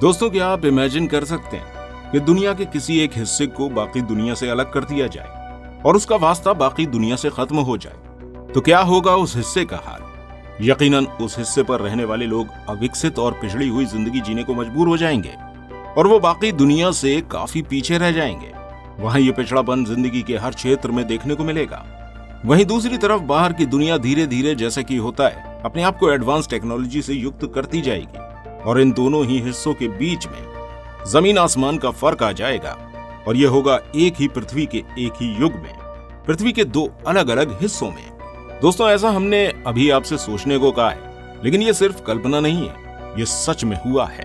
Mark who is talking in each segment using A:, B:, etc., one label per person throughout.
A: दोस्तों, क्या आप इमेजिन कर सकते हैं कि दुनिया के किसी एक हिस्से को बाकी दुनिया से अलग कर दिया जाए और उसका वास्ता बाकी दुनिया से खत्म हो जाए, तो क्या होगा उस हिस्से का हाल। यकीनन उस हिस्से पर रहने वाले लोग अविकसित और पिछड़ी हुई जिंदगी जीने को मजबूर हो जाएंगे और वो बाकी दुनिया से काफी पीछे रह जाएंगे। वहीं ये पिछड़ापन जिंदगी के हर क्षेत्र में देखने को मिलेगा। वहीं दूसरी तरफ बाहर की दुनिया धीरे धीरे, जैसे कि होता है, अपने आप को एडवांस टेक्नोलॉजी से युक्त करती जाएगी और इन दोनों ही हिस्सों के बीच में जमीन आसमान का फर्क आ जाएगा और यह होगा एक ही पृथ्वी के एक ही युग में, पृथ्वी के दो अलग अलग हिस्सों में। दोस्तों, ऐसा हमने अभी आपसे सोचने को कहा है, लेकिन ये सिर्फ कल्पना नहीं है, ये सच में हुआ है।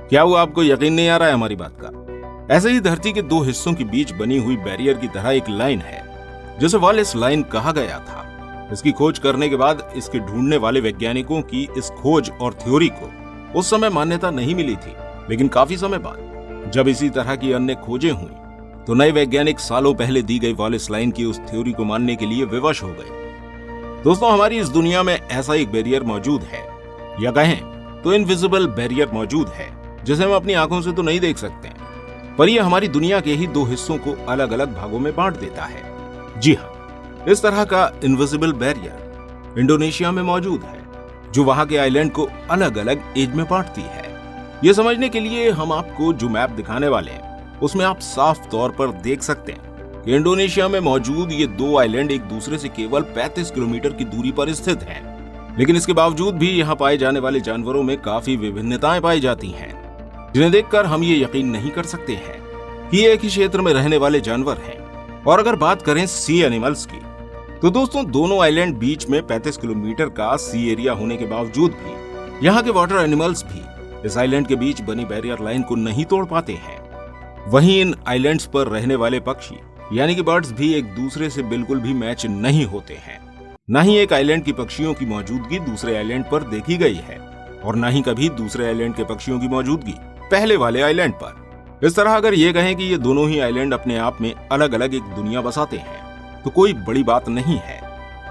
A: क्या वो आपको यकीन नहीं आ रहा है हमारी बात का? ऐसे ही धरती के दो हिस्सों के बीच बनी हुई बैरियर की तरह एक लाइन है, जिसे वालेस लाइन कहा गया था। इसकी खोज करने के बाद इसके ढूंढने वाले वैज्ञानिकों की इस खोज और थ्योरी को उस समय मान्यता नहीं मिली थी, लेकिन काफी समय बाद जब इसी तरह की अन्य खोजें हुई तो नए वैज्ञानिक सालों पहले दी गई वालेस लाइन की उस थ्योरी को मानने के लिए विवश हो गए। दोस्तों, हमारी इस दुनिया में ऐसा एक बैरियर मौजूद है, या कहें तो इनविजिबल बैरियर मौजूद है, जिसे हम अपनी आंखों से तो नहीं देख सकते, पर यह हमारी दुनिया के ही दो हिस्सों को अलग अलग भागों में बांट देता है। जी हाँ, इस तरह का इनविजिबल बैरियर इंडोनेशिया में मौजूद है, जो वहां के आइलैंड को अलग अलग एज में बांटती है। यह समझने के लिए हम आपको जो मैप दिखाने वाले हैं, उसमें आप साफ तौर पर देख सकते हैं कि इंडोनेशिया में मौजूद ये दो आइलैंड एक दूसरे से केवल 35 किलोमीटर की दूरी पर स्थित हैं। लेकिन इसके बावजूद भी यहाँ पाए जाने वाले जानवरों में काफी विभिन्नताएं पाई जाती हैं, जिन्हें देखकर हम ये यकीन नहीं कर सकते हैं कि एक ही क्षेत्र में रहने वाले जानवर हैं। और अगर बात करें सी एनिमल्स की, तो दोस्तों, दोनों आइलैंड बीच में 35 किलोमीटर का सी एरिया होने के बावजूद भी यहाँ के वाटर एनिमल्स भी इस आइलैंड के बीच बनी बैरियर लाइन को नहीं तोड़ पाते हैं। वहीं इन आइलैंड्स पर रहने वाले पक्षी यानी कि बर्ड्स भी एक दूसरे से बिल्कुल भी मैच नहीं होते हैं। न ही एक आइलैंड की पक्षियों की मौजूदगी दूसरे आइलैंड पर देखी गई है और न ही कभी दूसरे आइलैंड के पक्षियों की मौजूदगी पहले वाले आइलैंड पर। इस तरह अगर ये कहें कि ये दोनों ही आइलैंड अपने आप में अलग अलग एक दुनिया बसाते हैं, तो कोई बड़ी बात नहीं है।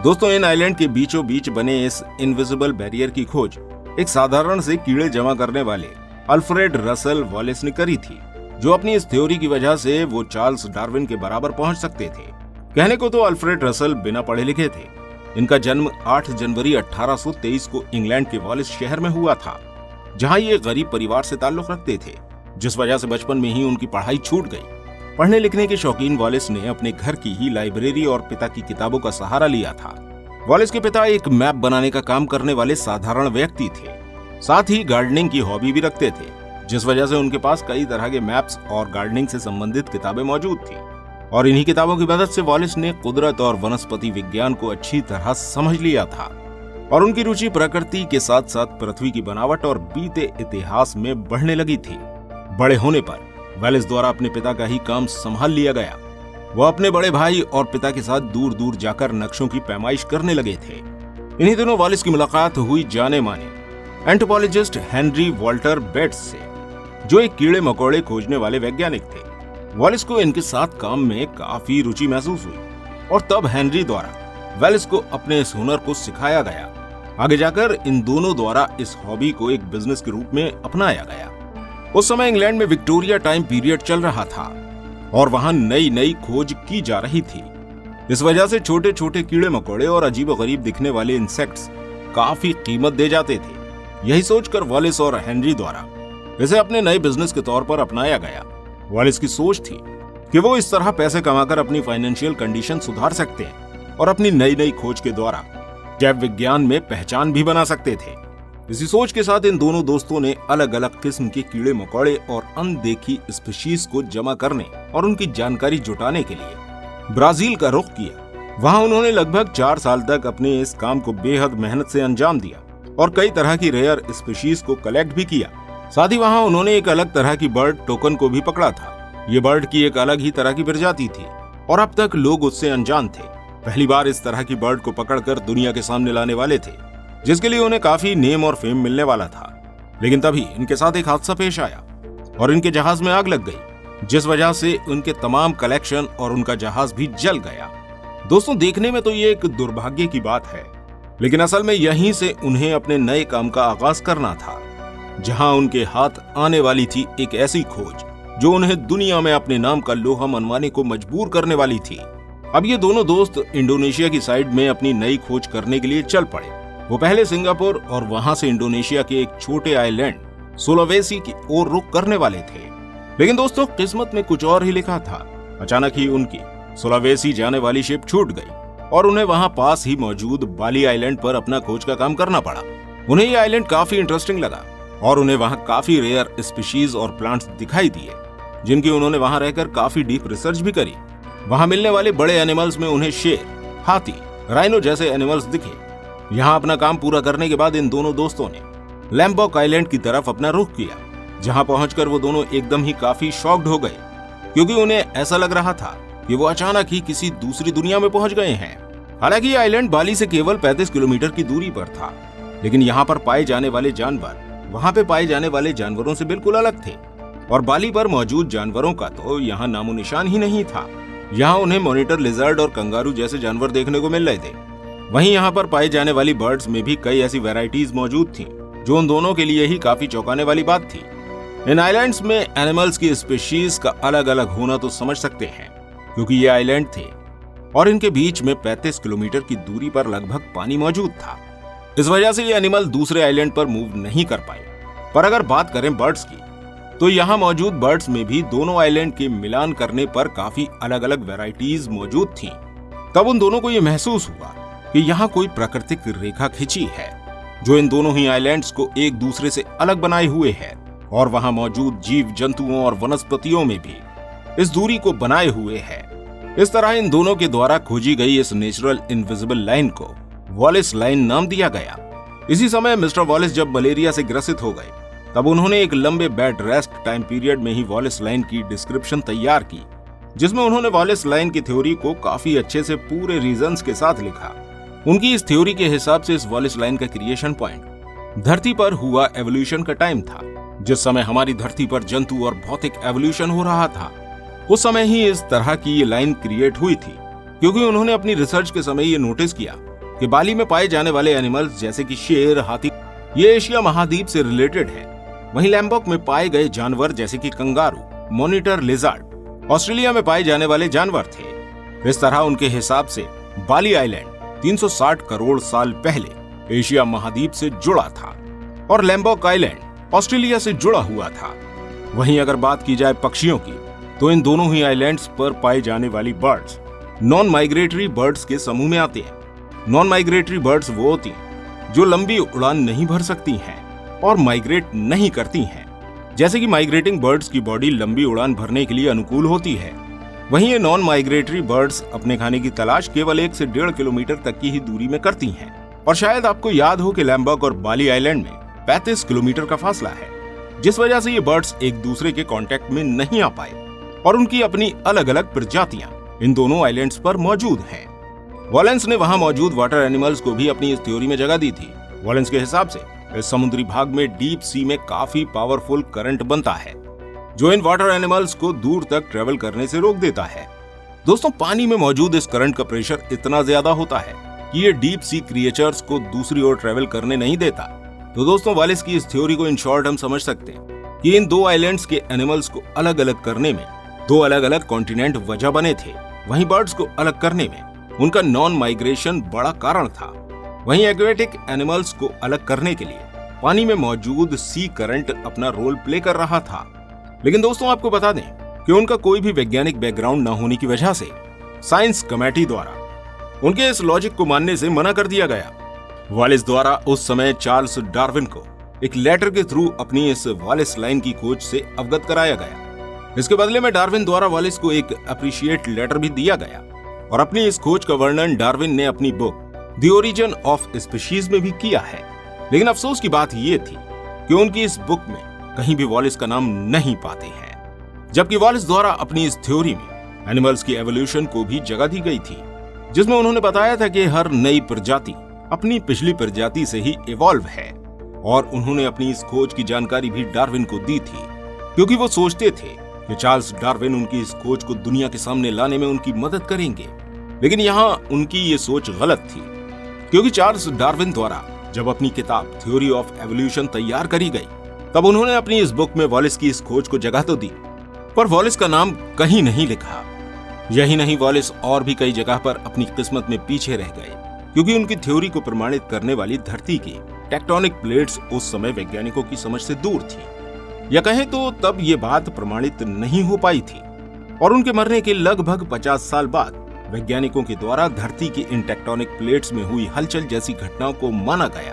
A: दोस्तों, इन आइलैंड के बीचों बीच बने इस इनविजिबल बैरियर की खोज एक साधारण से कीड़े जमा करने वाले अल्फ्रेड रसल वॉलेस ने करी थी, जो अपनी इस थ्योरी की वजह से वो चार्ल्स डार्विन के बराबर पहुंच सकते थे। कहने को तो अल्फ्रेड रसल बिना पढ़े लिखे थे। इनका जन्म 8 जनवरी 1823 को इंग्लैंड के वॉलेस शहर में हुआ था, जहां ये गरीब परिवार से ताल्लुक रखते थे, जिस वजह से बचपन में ही उनकी पढ़ाई छूट गई। पढ़ने लिखने के शौकीन वॉलेस ने अपने घर की ही लाइब्रेरी और पिता की किताबों का सहारा लिया था। वॉलेस के पिता एक मैप बनाने का काम करने वाले साधारण व्यक्ति थे, साथ ही गार्डनिंग की हॉबी भी रखते थे, जिस वजह से उनके पास कई तरह के मैप्स और गार्डनिंग से संबंधित किताबें मौजूद थी। और इन्हीं किताबों की मदद से वॉलेस ने कुदरत और वनस्पति विज्ञान को अच्छी तरह समझ लिया था और उनकी रुचि प्रकृति के साथ साथ पृथ्वी की बनावट और बीते इतिहास में बढ़ने लगी थी। बड़े होने पर वॉलेस द्वारा अपने पिता का ही काम संभाल लिया गया। वो अपने बड़े भाई और पिता के साथ दूर दूर जाकर नक्शों की पैमाइश करने लगे थे। इन्हीं दिनों वॉलेस की मुलाकात हुई जाने माने एंथ्रोपोलॉजिस्ट हेनरी वॉल्टर बेट्स से, जो एक कीड़े मकोड़े खोजने वाले वैज्ञानिक थे। वॉलेस को इनके साथ काम में काफी रुचि महसूस हुई और तब हेनरी द्वारा वॉलेस को अपने इस हुनर को सिखाया गया। आगे जाकर इन दोनों द्वारा इस हॉबी को एक बिजनेस के रूप में अपनाया गया। उस समय इंग्लैंड में विक्टोरिया टाइम पीरियड चल रहा था और वहां नई नई खोज की जा रही थी। इस वजह से छोटे छोटे कीड़े मकोड़े और अजीबोगरीब दिखने वाले इंसेक्ट्स काफी कीमत दे जाते थे। यही सोचकर वॉलेस और हेनरी द्वारा इसे अपने नए बिजनेस के तौर पर अपनाया गया। वॉलेस की सोच थी कि वो इस तरह पैसे कमाकर अपनी फाइनेंशियल कंडीशन सुधार सकते हैं और अपनी नई नई खोज के द्वारा जैव विज्ञान में पहचान भी बना सकते थे। इसी सोच के साथ इन दोनों दोस्तों ने अलग अलग किस्म के कीड़े मकोड़े और अनदेखी स्पीशीज को जमा करने और उनकी जानकारी जुटाने के लिए ब्राजील का रुख किया। वहां उन्होंने लगभग 4 साल तक अपने इस काम को बेहद मेहनत से अंजाम दिया और कई तरह की रेयर स्पीशीज को कलेक्ट भी किया। साथ ही वहां उन्होंने एक अलग तरह की बर्ड टोकन को भी पकड़ा था। ये बर्ड की एक अलग ही तरह की प्रजाति थी और अब तक लोग उससे अनजान थे। पहली बार इस तरह की बर्ड को पकड़कर दुनिया के सामने लाने वाले थे, जिसके लिए उन्हें काफी नेम और फेम मिलने वाला था। लेकिन तभी इनके साथ एक हादसा पेश आया और इनके जहाज में आग लग गई, जिस वजह से उनके तमाम कलेक्शन और उनका जहाज भी जल गया। दोस्तों, देखने में तो ये एक दुर्भाग्य की बात है, लेकिन असल में यहीं से उन्हें अपने नए काम का आगाज करना था। जहां उनके हाथ आने वाली थी एक ऐसी खोज जो उन्हें दुनिया में अपने नाम का लोहा मनवाने को मजबूर करने वाली थी। अब ये दोनों दोस्त इंडोनेशिया की साइड में अपनी नई खोज करने के लिए चल पड़े। वो पहले सिंगापुर और वहां से इंडोनेशिया के एक छोटे आइलैंड सुलावेसी की ओर रुख करने वाले थे। लेकिन दोस्तों, किस्मत में कुछ और ही लिखा था। अचानक ही उनकी सुलावेसी जाने वाली शिप छूट गई और उन्हें वहां पास ही मौजूद बाली आइलैंड पर अपना खोज का काम करना पड़ा। उन्हें ये आइलैंड काफी इंटरेस्टिंग लगा और उन्हें वहां काफी रेयर स्पीशीज और प्लांट्स दिखाई दिए, जिनकी उन्होंने वहां रहकर काफी डीप रिसर्च भी करी। वहां मिलने वाले बड़े एनिमल्स में उन्हें शेर, हाथी, राइनो जैसे एनिमल्स दिखे। यहाँ अपना काम पूरा करने के बाद इन दोनों दोस्तों ने लैम्बॉक आइलैंड की तरफ अपना रुख किया, जहां पहुंचकर वो दोनों एकदम ही काफी शॉक्ड हो गए, क्योंकि उन्हें ऐसा लग रहा था कि वो अचानक ही किसी दूसरी दुनिया में पहुंच गए हैं। हालांकि आइलैंड बाली से केवल 35 किलोमीटर की दूरी पर था, लेकिन यहाँ पर पाए जाने वाले जानवर वहाँ पे पाए जाने वाले जानवरों से बिल्कुल अलग थे और बाली पर मौजूद जानवरों का तो यहाँ नामो निशान ही नहीं था। यहाँ उन्हें मॉनिटर लिजर्ड और कंगारू जैसे जानवर देखने को मिल रहे थे। वहीं यहाँ पर पाई जाने वाली बर्ड्स में भी कई ऐसी वैरायटीज मौजूद थी जो उन दोनों के लिए ही काफी चौंकाने वाली बात थी। इन आइलैंड्स में एनिमल्स की स्पीशीज का अलग अलग होना तो समझ सकते हैं, क्योंकि ये आइलैंड थे और इनके बीच में 35 किलोमीटर की दूरी पर लगभग पानी मौजूद था। इस वजह से ये एनिमल दूसरे आइलैंड पर मूव नहीं कर पाए। पर अगर बात करें बर्ड्स की, तो यहाँ मौजूद बर्ड्स में भी दोनों आइलैंड के मिलान करने पर काफी अलग अलग वैरायटीज मौजूद थीं। तब उन दोनों को ये महसूस हुआ कि यहाँ कोई प्राकृतिक रेखा खिंची है जो इन दोनों ही आइलैंड्स को एक दूसरे से अलग बनाए हुए है और वहाँ मौजूद जीव जंतुओं और वनस्पतियों में भी इस दूरी को बनाए हुए है। इस तरह इन दोनों के द्वारा खोजी गई इस नेचुरल इनविजिबल लाइन को वॉलिस लाइन नाम दिया गया। इसी समय मिस्टर वॉलिस जब मलेरिया से ग्रसित हो गए, तब उन्होंने एक लंबे बेड रेस्ट टाइम पीरियड में ही वॉलिस लाइन की डिस्क्रिप्शन तैयार की, जिसमें उन्होंने वॉलिस लाइन की थ्योरी को काफी अच्छे से पूरे रीजंस के साथ लिखा। उनकी इस थ्योरी के हिसाब से इस वॉलिस लाइन का क्रिएशन पॉइंट धरती पर हुआ एवोल्यूशन का टाइम था। जिस समय हमारी धरती पर जंतु और भौतिक एवोल्यूशन हो रहा था, उस समय ही इस तरह की ये लाइन क्रिएट हुई थी, क्योंकि उन्होंने अपनी रिसर्च के समय ये नोटिस किया कि बाली में पाए जाने वाले एनिमल्स जैसे कि शेर, हाथी, ये एशिया महाद्वीप से रिलेटेड है। वहीं लैम्बॉक में पाए गए जानवर जैसे कि कंगारू, मॉनिटर लिजर्ड ऑस्ट्रेलिया में पाए जाने वाले जानवर थे। इस तरह उनके हिसाब से बाली आइलैंड 360 करोड़ साल पहले एशिया महाद्वीप से जुड़ा था और लैम्बॉक आइलैंड ऑस्ट्रेलिया से जुड़ा हुआ था। वहीं अगर बात की जाए पक्षियों की, तो इन दोनों ही आइलैंड्स पर पाई जाने वाली बर्ड्स नॉन माइग्रेटरी बर्ड्स के समूह में आते हैं। नॉन माइग्रेटरी बर्ड्स वो होती हैं जो लंबी उड़ान नहीं भर सकती हैं और माइग्रेट नहीं करती हैं। जैसे कि माइग्रेटिंग बर्ड्स की बॉडी लंबी उड़ान भरने के लिए अनुकूल होती है, वहीं ये नॉन माइग्रेटरी बर्ड्स अपने खाने की तलाश केवल 1 से 1.5 किलोमीटर तक की ही दूरी में करती हैं। और शायद आपको याद हो कि लैम्बॉक और बाली आइलैंड में 35 किलोमीटर का फासला है, जिस वजह से ये बर्ड्स एक दूसरे के कांटेक्ट में नहीं आ पाए और उनकी अपनी अलग अलग प्रजातियां इन दोनों आइलैंड्स पर मौजूद हैं। वॉलेंस ने वहां मौजूद वाटर एनिमल्स को भी अपनी इस थ्योरी में जगह दी थी। वॉलेंस के हिसाब से इस समुद्री भाग में डीप सी में काफी पावरफुल करंट बनता है जो इन वाटर एनिमल्स को दूर तक ट्रेवल करने से रोक देता है। दोस्तों, पानी में मौजूद इस करंट का प्रेशर इतना ज्यादा होता है कि ये डीप सी क्रिएचर्स को दूसरी ओर ट्रेवल करने नहीं देता। तो दोस्तों, वॉलेस की इस थ्योरी को इन शॉर्ट हम समझ सकते हैं कि इन दो आइलैंड्स के एनिमल्स को अलग अलग करने में दो अलग अलग कॉन्टिनेंट वजह बने थे। वहीं बर्ड्स को अलग करने में उनका नॉन माइग्रेशन बड़ा कारण था। वहीं एक्वेटिक एनिमल्स को अलग करने के लिए पानी में मौजूद सी करंट अपना रोल प्ले कर रहा था। लेकिन दोस्तों, आपको बता दें कि उनका कोई भी वैज्ञानिक बैकग्राउंड न होने की वजह से साइंस कमेटी द्वारा उनके इस लॉजिक को मानने से मना कर दिया गया। वॉलिस द्वारा उस समय चार्ल्स डार्विन को एक लेटर के थ्रू अपनी इस वॉलिस लाइन की खोज से अवगत कराया गया। इसके बदले में डार्विन द्वारा वॉलिस को एक अप्रिशिएट लेटर भी दिया गया और अपनी इस खोज का वर्णन डार्विन ने अपनी book the origin of species में भी किया है। लेकिन अफसोस की बात यह थी कि उनकी इस बुक में कहीं भी वॉलिस का नाम नहीं पाते हैं, जबकि वॉलिस द्वारा अपनी इस थ्योरी में एनिमल्स की एवोल्यूशन को भी जगह दी गई थी, जिसमें उन्होंने बताया था कि हर नई प्रजाति अपनी पिछली प्रजाति से ही इवॉल्व है। और उन्होंने अपनी इस खोज की जानकारी भी डार्विन को दी थी, क्योंकि वो सोचते थे कि चार्ल्स डार्विन उनकी इस खोज को दुनिया के सामने लाने में उनकी मदद करेंगे। लेकिन यहाँ उनकी ये सोच गलत थी, क्योंकि चार्ल्स डार्विन द्वारा जब अपनी किताब थ्योरी ऑफ एवोल्यूशन तैयार करी गई, तब उन्होंने अपनी इस बुक में वॉलिस की इस खोज को जगह तो दी, पर वॉलिस का नाम कहीं नहीं लिखा। यही नहीं, वॉलिस और भी कई जगह पर अपनी किस्मत में पीछे रह गए, क्योंकि उनकी थ्योरी को प्रमाणित करने वाली धरती की टेक्टोनिक प्लेट्स उस समय वैज्ञानिकों की समझ से दूर थी, या कहें तो तब ये बात प्रमाणित नहीं हो पाई थी। और उनके मरने के लगभग 50 साल बाद वैज्ञानिकों के द्वारा धरती की इन टेक्टोनिक प्लेट्स में हुई हलचल जैसी घटनाओं को माना गया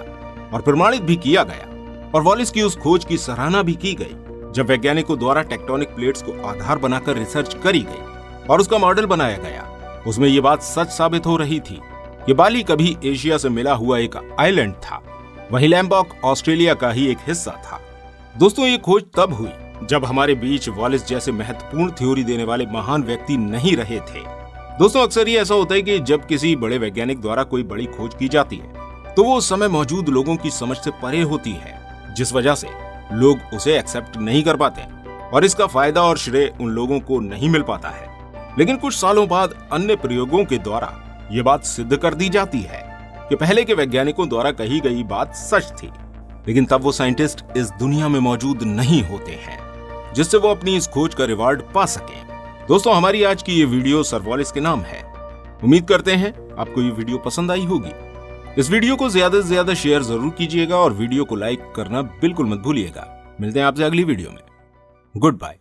A: और प्रमाणित भी किया गया, और वॉलिस की उस खोज की सराहना भी की गई। जब वैज्ञानिकों द्वारा टेक्टोनिक प्लेट्स को आधार बनाकर रिसर्च करी गई और उसका मॉडल बनाया गया, उसमें ये बात सच साबित हो रही थी कि बाली कभी एशिया से मिला हुआ एक आइलैंड था, वहीं लैम्बॉक ऑस्ट्रेलिया का ही एक हिस्सा था। दोस्तों, ये खोज तब हुई जब हमारे बीच वॉलिस जैसे महत्वपूर्ण थ्योरी देने वाले महान व्यक्ति नहीं रहे थे। दोस्तों, अक्सर ये ऐसा होता है कि जब किसी बड़े वैज्ञानिक द्वारा कोई बड़ी खोज की जाती है तो वो उस समय मौजूद लोगों की समझ से परे होती है, जिस वजह से लोग उसे एक्सेप्ट नहीं कर पाते और इसका फायदा और श्रेय उन लोगों को नहीं मिल पाता है। लेकिन कुछ सालों बाद अन्य प्रयोगों के द्वारा ये बात सिद्ध कर दी जाती है कि पहले के वैज्ञानिकों द्वारा कही गई बात सच थी, लेकिन तब वो साइंटिस्ट इस दुनिया में मौजूद नहीं होते हैं जिससे वो अपनी इस खोज का रिवार्ड पा सके। दोस्तों, हमारी आज की ये वीडियो सर वॉलिस के नाम है। उम्मीद करते हैं आपको ये वीडियो पसंद आई होगी। इस वीडियो को ज्यादा से ज्यादा शेयर जरूर कीजिएगा और वीडियो को लाइक करना बिल्कुल मत भूलिएगा। मिलते हैं आपसे अगली वीडियो में। Good bye.